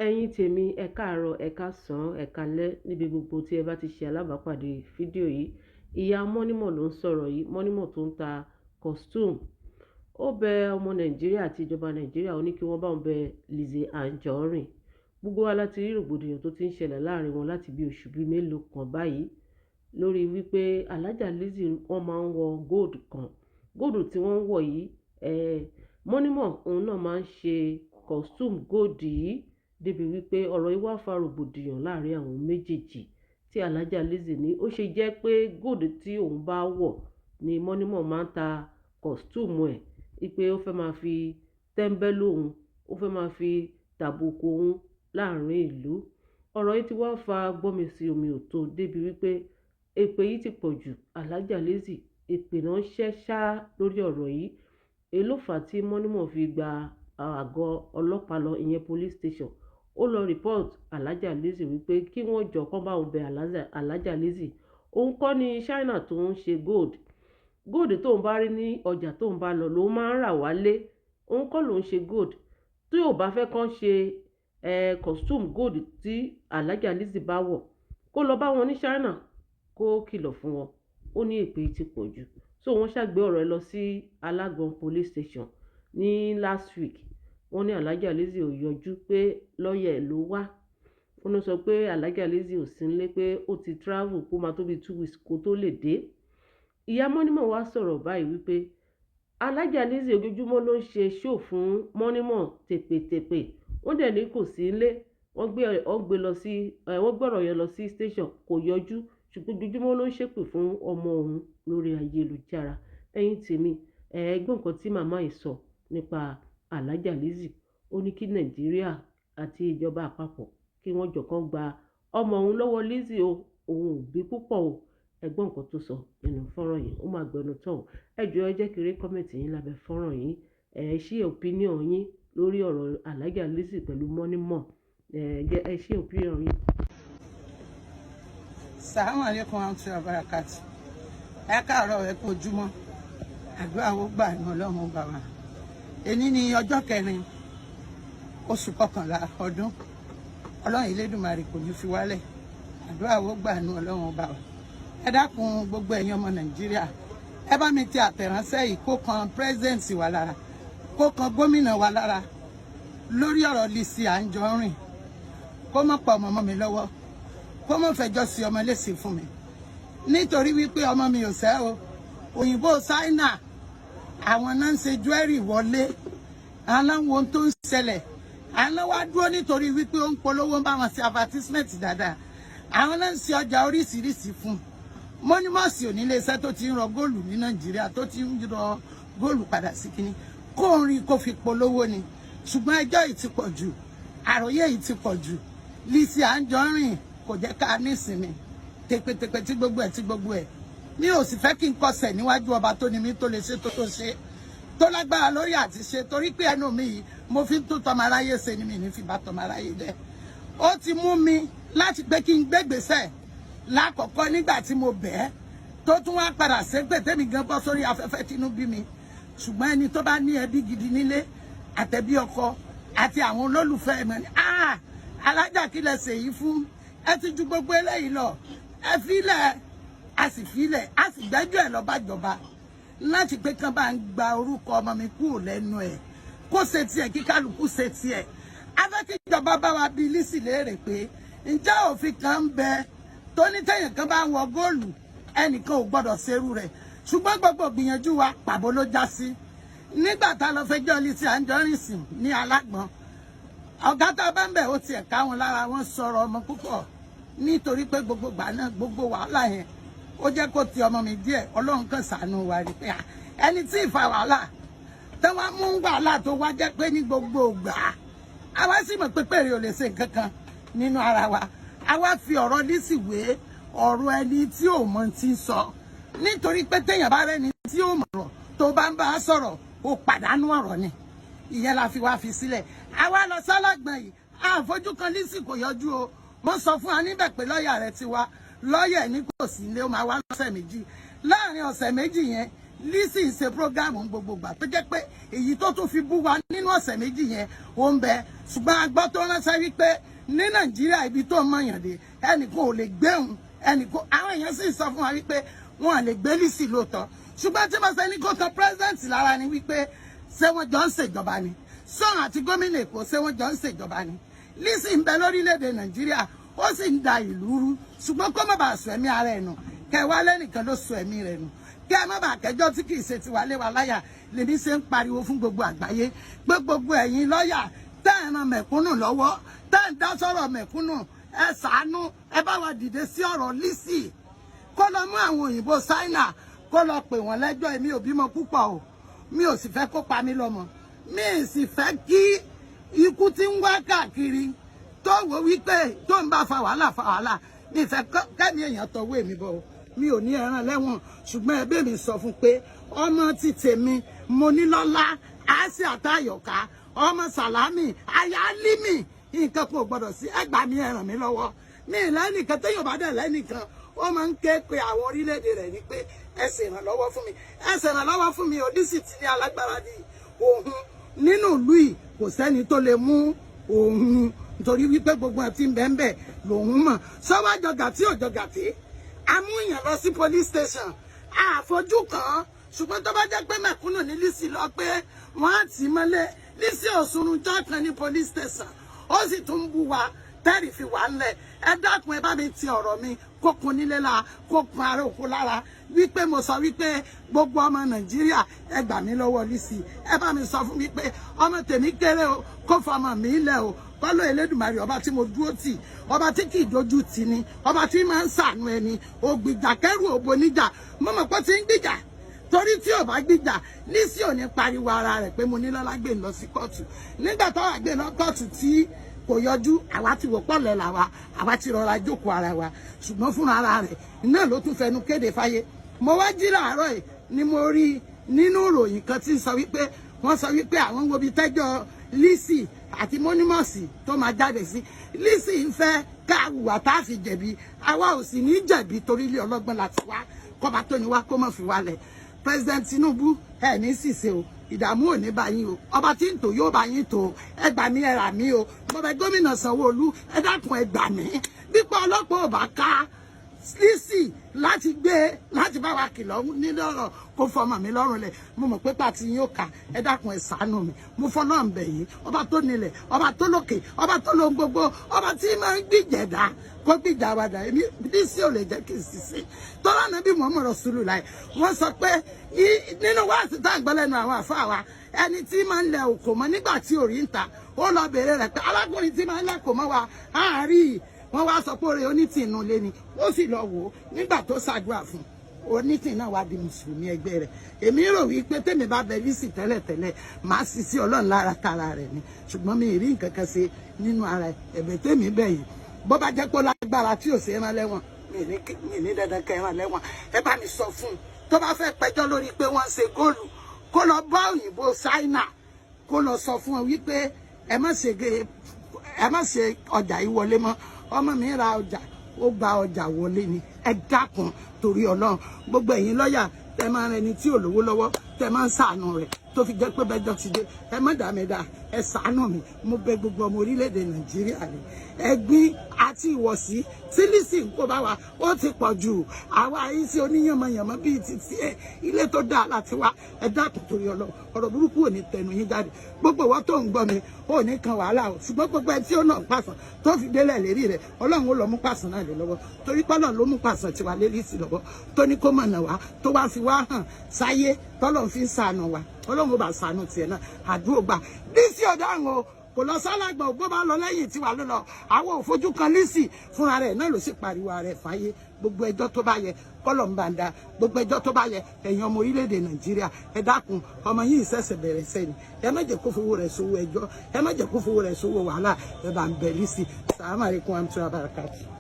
Ẹ̀yin tèmi ẹ káàárọ̀ ẹ káàsán ẹ káalẹ́ níbi gbogbo tí ẹ bá ti ṣe alábàápàdé fídíò yìí. Ìyá Mọ́nímọ̀ ló ń sọ̀rọ̀ yìí. Mọ́nímọ̀ tó ń ta costume. Ó bẹ ọmọ Nàìjíríà àti ìjọba Nàìjíríà, ó ní kí wọ́n bá òun bẹ Lizzy Anjorin. Gbogbo wa láti rí rògbòdìyàn tó ti ń ṣẹlẹ̀ láàrin wọn láti bí oṣù bíi mélòó kan báyìí lórí wípé alájà Lizzy wọ́n máa ń wọ gold kan. Gold tí wọ́n ń wọ̀ yìí, Mọ́nímọ̀ òun náà máa ń ṣe costume gold yìí débi wípé ọ̀rọ̀ yìí wá fa rògbòdìyàn láàrin àwọn méjèèjì tí alájà Lizzy ní ó ṣe jẹ́ pé gold tí òun bá wọ̀ ni Mọ́nímọ̀ máa ń ta costume ẹ̀ wípé ó fẹ́ máa fi tẹ́ńbẹ́lú òun, ó fẹ́ máa fi tàbùkù òun láàrin ìlú. Ọ̀rọ̀ yìí ti wá fa gbọ́mi sí omi ò tó débi wípé èpè yìí ti pọ̀ jù. Alájà Lizzy èpè náà ṣẹ́ ṣá lórí ọ̀rọ̀ yìí. Èyí ló fà á tí Mọ́nímọ̀ fi gba àgọ́ ọlọ́pàá lọ, ìyẹn police station. Ó lọ report alájà Lizzy wípé kí wọ́n jọ kán bá òun bẹ alájà Lizzy. Òun kọ́ ní China tó ń ṣe gold tóun bá rí ní ọjà tóun bá lọ lòun máa ń rà wálé. Òun kọ́ lòun ṣe gold. Tí ò bá fẹ́ kán ṣe costume gold tí alájà Lizzy bá wọ̀, kó lọ bá wọn ní China kó kìlọ̀ fún wọn. Ó ní èpè ti pọ̀ jù. So wọ́n ṣàgbé ọ̀rọ̀ ẹ lọ sí alágbọ̀n police station ní last week. Wọ́n ní alájà Lizzy ò yọjú pé lọ́ọ̀yà ẹ̀ ló wá. Wọ́n ló sọ pé alájà Lizzy ò sí nílé, pé ó ti travel kó máa tó bí 2 weeks kó tó lè dé. Ìyá Mọ́nímọ̀ wá sọ̀rọ̀ báyìí wípé alájà Lizzy ojoojúmọ́ ló ń ṣe show fún Mọ́nímọ̀ tèpètèpè. Wọ́n dẹ̀ ní kò sí nílé. Wọ́n gbọ́rọ̀ yẹn lọ sí station, kò yọjú. Ṣùgbọ́n ojoojúmọ́ ló ń ṣépè fún ọmọ òun lórí ayélujára. Ẹ̀yin tèmi, gbọ́ nǹkan tí màmá yìí sọ nípa alájà Lizzy. Ó ní kí Nàìjíríà àti ìjọba àpapọ̀ kí wọ́n jọ kán gba ọmọ òun lọ́wọ́ Lizzy o, òun ò bí púpọ̀ o. Ẹ gbọ́ nǹkan tó sọ nínú fọ́nrán yìí. Ó máa gbẹnu tán. Ẹ jọ̀ọ́ ẹ jẹ́ kí n rí kọ́mẹ̀ntì yín lábẹ́ fọ́nrán yìí. Ṣí opinion yín lórí ọ̀rọ̀ alájà Lizzy pẹ̀lú Mọ́nímọ̀. Ẹ ṣí opinion yín. Assalamu alaikum warahmatullahi wabarakatuh. Ẹ káàárọ̀ ẹ kú ojúmọ́. Àdúrà wo gbà ní Ọlọ́run bá wa. Èní ni ọjọ́ 4 oṣù 11 ọdún. Ọlọ́run Elédùmarè kò ní fi wálẹ̀. Àdúrà wo gbà ní Ọlọ́run bá wa. Ẹ dákun gbogbo ẹ̀yin ọmọ Nàìjíríà. Ẹ bá mi ti àtẹ̀ránṣẹ́ yìí kó kan president wa lára, kó kan gómìnà wa lára lórí ọ̀rọ̀ Lizzy Anjorin. Kó má pa ọmọ mi lọ́wọ́. Kó má fẹjọ́ sí ọmọ léṣe fún mi. Nítorí wípé ọmọ mi ò sẹ́ o. Òyìnbó China àwọn náà ń ṣe jewelry wọlé. Àwọn ohun tó ń ṣẹlẹ̀. Àwọn wá dúró nítorí wípé ó ń polówó ń bá wọn ṣe advertisement dáadáa. Àwọn náà ń ṣe ọjà oríṣiríṣi fún. Mọ́nímọ̀ ò ní iléeṣẹ́ tó ti ń rọ góòlù ní Nàìjíríà, tó ti ń rọ góòlù padà sí kíní. Kó ń rí kó fi polówó ni. Ṣùgbọ́n ẹjọ́ yìí ti pọ̀ jù. Àròyé yìí ti pọ̀ jù. Lizzy Anjorin kò jẹ́ ká nísinmi. Tèpètèpè tí gbogbo ẹ̀. Mi ò sì fẹ́ kí n kọsẹ̀ níwájú ọba tó ní mi tó lè ṣe tó ṣe. Tó lágbára lórí àti ṣe, torí pé ẹnu mi yìí mo fi ń tún tọmọ aráyé ṣe ni mi ní fi bá tọmọ aráyé jẹ. Ó ti mú mi láti pé kí n gbégbèsè lákọ̀ọ́kọ́ nígbà tí mo bẹ̀ẹ́, tó tún wá padà ṣépè tèmi gan bọ́ sórí afẹ́fẹ́ tínú bí mi. Ṣùgbọ́n ẹni tó bá ní ẹbí gidi nílé àtẹ̀bí ọkọ àti àwọn olólùfẹ́ mi ní alájà kí lẹ ṣe yìí fún, ẹ ti ju gbogbo eléyìí lọ, ẹ fílẹ̀, a sì fílẹ̀, a sì gbẹ́jọ́ ẹ̀ lọ bá jọba láti pé kán bá ń gba orúkọ ọmọ mi kúrò lẹ́nu ẹ̀, kó ṣe tiẹ̀ kí kálukú ṣe tiẹ̀. A fẹ́ kí ìjọba bá wa bi Lizzy léèrè pé ǹjẹ́ òfin kan ń bẹ tó ní tẹ̀yìn kan bá ń wọ góòlù ẹnìkan ò gbọ́dọ̀ ṣerú rẹ̀. Ṣùgbọ́n gbogbo gbìyànjú wa pàbó ló já sí. Nígbà tá a lọ fẹjọ́ Lizzy Anjorin sùn ní Alágbọ̀n, ọ̀gá tá a bá ń bẹ̀ ó tiẹ̀ ká wọn lára, wọn sọ̀rọ̀ ọmọ púpọ̀ nítorí pé gbogbo gbà náà gbogbo wàhálà yẹn ó jẹ́ kó ti ọmọ mi díẹ̀. Ọlọ́run kan ṣàánú wa rí pé ẹni tí ìfà wàhálà tí wọ́n mú wàhálà tó wá jẹ́ pé ní gbogbo ìgbà àwa sì mọ̀ pé pèrè ò lè ṣe nǹkan kan nínú ara wa. Àwa fi ọ̀rọ̀ Lizzy wé ọ̀rọ̀ ẹni tí ò mọ ti sọ, nítorí pé téèyàn bá rẹ́ni tí ò mọ̀rọ̀ tó bá ń bá a sọ̀rọ̀ ó pàdánù ọ̀rọ̀ ni. Ìyẹn la fi wá fi sílẹ̀. Àwa lọ sálàgbọ̀n yìí àfojú kan Lizzy kò yọjú o. Wọ́n sọ fún wa níbẹ̀ pé lọ́ọ̀yà rẹ̀ ti wá. Lọ́ọ̀yà ní kò sí ilé, ó máa wá lọ́sẹ̀ méjì. Láàárín ọ̀sẹ̀ méjì yẹn Lizzy ń ṣe prógámù gbogbo gbà tó jẹ́ pé èyí tó tún fi bú wa nínú ọ̀sẹ̀ méjì yẹn ó ń bẹ ṣùgbọ́n a gbọ́ tó ránṣẹ́ wípé ní Nàìjíríà ibi tó mọ̀yàn dé ẹnìkan ò lè gbéhùn ẹnìkan àwọn èèyàn sì sọ fún wa wípé wọn à lè gbé Lizzy lóòótọ́ ṣùgbọ́n tí mo sọ ní kó tan president lára ni wípé ṣé wọ́n jọ ń ṣèjọba ni Sọ́n àti gómìnà Èkó ṣé wọ́n jọ ń ṣèjọba ni Lizzy ń bẹ lórílẹ̀‐èdè Nàìjíríà ó sì ń da ìlú rú ṣùgbọ́n kó má bàa sọ ẹ̀mí ara ẹ̀ nù kẹwàá lẹ́nìkan ló sọ ẹ̀mí rẹ̀ nù kí ẹ má bàa kẹjọ́ tí kì í ṣe tiwa lé wa láyà lèmi ṣe ń pariwo fún gbogbo àgbáyé pé gbogbo ẹ̀yin lọ́ọ̀yà tẹ́ ẹ̀ ran mẹ̀kúnnù lọ́wọ́ tẹ́ ẹ̀ ń dá sọ̀rọ̀ mẹ̀kúnnù ẹ ṣàánú ẹ bá wa dìde sí ọ̀rọ̀ Lizzy kó lọ mú àwọn òyìnbó Ṣáínà kó lọ pè wọ́n lẹ́jọ́ èmi ò bímọ púpọ̀ o mi ò sì fẹ́ kó pa mí lọ́mọ mi ì sì fẹ́ kí ikú tí ń wá káàkiri tó wò wípé tó ń bá fa wàhálà mi fẹ́ kẹ́mi èèyàn tọwọ́ èmi bọ̀ o mi ò ní ẹran lẹ́wọ̀n ṣùgbọ́n ẹbí mi sọ fún pé ọmọ ti tèmi mo ní lọ́lá àásì àtàyọ̀ká ọmọ Sàlámì ayálímì nǹkan kò gbọdọ̀ sí ẹgbàá mi ẹ ràn mí lọ́wọ́ mi lẹ́nìkan téèyàn bá dẹ̀ lẹ́nìkan ó máa ń ké pe àwọn orílẹ̀-èdè rẹ̀ ní pé ẹ ṣèrànlọ́wọ́ fún mi ẹ ṣèrànlọ́wọ́ fún mi Lizzy ti ní alágbára ní òun nínú ìlú yìí kò sẹ́ni tó lè mú òun nítorí wípé gbogbo ẹ̀ tí ń bẹ́ẹ̀ bẹ́ẹ̀ lòun mọ̀ sọ́wọ́ jọgàtí ò jọgàtí amúyàn lọ sí police station àfojú kan ṣùgbọ́n tó bá jẹ́ pé mẹ̀kúnnù ní Lizzy lọ pé wọ́n á tì í mọ́lé Lizzy òṣùrùnjọ́ kan ní police station ó sì tún ń bú wa tẹ́rì fi wà ńlẹ̀ ẹ dákun ẹ bá mi ti ọ̀rọ̀ mi kó kun nílé la kó kun ara òkú lára wípé mo sọ wípé gbogbo ọmọ Nàìjíríà ẹ gbà mí lọ́wọ́ Lizzy ẹ bá mi sọ fún mi pé ọmọ tèmi kéré o kó fọmọ mi lẹ̀ o kọ́lọ́ Elédùmarè ọba tí mo dúró tì ọba tí kì í dojú tì ni ọba tí máa ń ṣàánú ẹni ògbìjà kẹrù òbò níjà mo mọ̀ pé tí ń gbìjà torí tí ò bá gbìjà Lizzy ò ní pariwo ara rẹ̀ pé mo ní lọ́lá gbé lọ sí kóòtù nígbà tó wà gbé lọ kóòtù tí kò yọjú àwa ti wò pọ̀lẹ̀ làwa àwa ti rọra jókòó ara wa ṣùgbọ́n fúnra ara rẹ̀ náà ló tún fẹnu kéde fáyé mo wá jí láàárọ̀ yìí ni mo rí nínú ìròyìn kan tí ń sọ wípé wọ́n sọ wípé àwọn wo bí tẹ́jọ́ Lizzy àti mọ́nímọ̀sì tó máa jáde sí Lizzy ń fẹ́ ká hùwà tá a fi jẹ̀bi àwa ò sì ní jẹ̀bi torí ilé ọlọ́gbọ́n láti wá kọ́ba tó ní wá kó mọ̀ fi wálẹ̀ President Tinubu ẹ̀ ní ṣìṣe o ìdààmú ò ní bá yín o ọba tí ń tò yóò bá yín tò ẹ gbà mí ẹ rà mí o mo bẹ̀ gómìnà Sanwó-Olú ẹ dákun ẹ gbà mí bípa ọlọ́pàá ò bá ká Lizzy láti gbé láti bá wa kìlọ̀ nílé ọ̀rọ̀ kó fọmọ mi lọ́rùn lẹ̀ mo mọ̀ pé pàtí yín ó kà ẹ dákun ẹ ṣàánú mi mo fọlọ́ ń bẹ̀ yín ọba tó nílẹ̀ ọba tó lókè ọba tó lóhun gbogbo ọba tí máa ń gbìjẹ̀dá kó gbìjà wa dà èmi Lizzy ò lè jẹ́ kí n sì sí tọ́lá Ànábì Muhammad Rasulullah wọ́n sọ pé nínú wáàsí tá à ń gbọ́ lẹ́nu àwọn àfáà wa ẹni tí máa ń lẹ òkò mọ́ nígbà tí òrí ń ta ó lọ bèèrè rẹ̀ pé alákùnrin tí máa ń lẹ́kọ̀ọ́ mọ́ wa àárí wọ́n wá sọ pé oore onítìnú lé ni ó sì lọ wò ó nígbà tó ṣàdúrà fún onítìnú náà wá di mùsùlùmí ẹgbẹ́ rẹ̀ èmi rò wípé tèmi bá bẹ Lizzy tẹ́lẹ̀tẹ́lẹ̀ máa sì sí Ọlọ́run lára tara rẹ̀ ni ṣùgbọ́n mi ì rí nǹkan kan ṣe nínú ara ẹ̀bẹ̀ tèmi bẹ̀ yìí bó bá jẹ́ pé lágbára tí ò ṣe é rán lẹ́wọ̀n mi ní dandan kẹ́ rán lẹ́wọ̀n ẹ bá mi sọ fún un tó bá fẹ́ pẹjọ́ lórí pé wọ́n ṣe góòlù kó lọ bá òyìnbó Ṣáínà kó lọ sọ fún ọ wípé ẹ má ṣe ọjà yìí wọlé mọ́ ọmọ mi ra ọjà ó gba ọjà wọlé ni ẹ dákun torí Ọlọ́run gbogbo ẹ̀yin lọ́ọ̀yà tẹ máa ń rẹni tí ò lówó lọ́wọ́ tẹ máa ń ṣàánú rẹ̀ tó fi jẹ́ pé bẹ́jọ́ ti dé ẹ má dà mí dà ẹ ṣàánú mi mo bẹ̀ gbogbo ọmọ orílẹ̀-èdè Nàìjíríà ni ẹ̀gbin àti ìwọ̀sí tí Lizzy ń kó bá wa ó ti pọ̀ jù àwa yìí sí oníyànmọ̀yànmọ́ bíi títí ẹ̀ ilé tó dáa láti wá ẹ dákun torí Ọlọ́run ọ̀rọ̀ burúkú ò ní tẹnu yín jáde gbogbo ìwọ tó ń gbọ́ mi ò ní kan wàhálà o ṣùgbọ́n gbogbo ẹ tí ó náà pàṣán tó fi délẹ̀ lérí rẹ̀ Ọlọ́run ó lọ mú pàṣán náà lé lọ́wọ́ torí pọ́nà ló mú pàṣán tiwa lérí sí lọ́wọ́ tó ní kó mọ̀nà wá tó wá fi wá hàn sáyé tọ́lọ́ fi ń ṣàánú wa Ọlọ́run ó bá ṣàánú tiẹ̀ náà àdúrà gbà Lizzy ọ̀daràn o kò lọ sálàgbà ò bó bá lọ lẹ́yìn tiwa ló lọ àwọn òfojú kan Lizzy fúnra rẹ̀ náà ló sì pariwo rẹ̀ fáyé gbogbo ẹjọ́ tó bá yẹ kọ́lọ̀ ń bá ń da gbogbo ẹjọ́ tó bá yẹ ẹ̀yin ọmọ orílẹ̀-èdè Nàìjíríà ẹ dákun ọmọ yìí ṣẹ̀ṣẹ̀ bẹ̀rẹ̀ sẹ́ni ẹ má jẹ́ kó fowó rẹ̀ sówó ẹjọ́ ẹ má jẹ́ kó fowó rẹ̀ sówó wàhálà ẹ bá ń bẹ̀ Lizzy. Assalamu alaikum warahmatullahi wabarakatuh.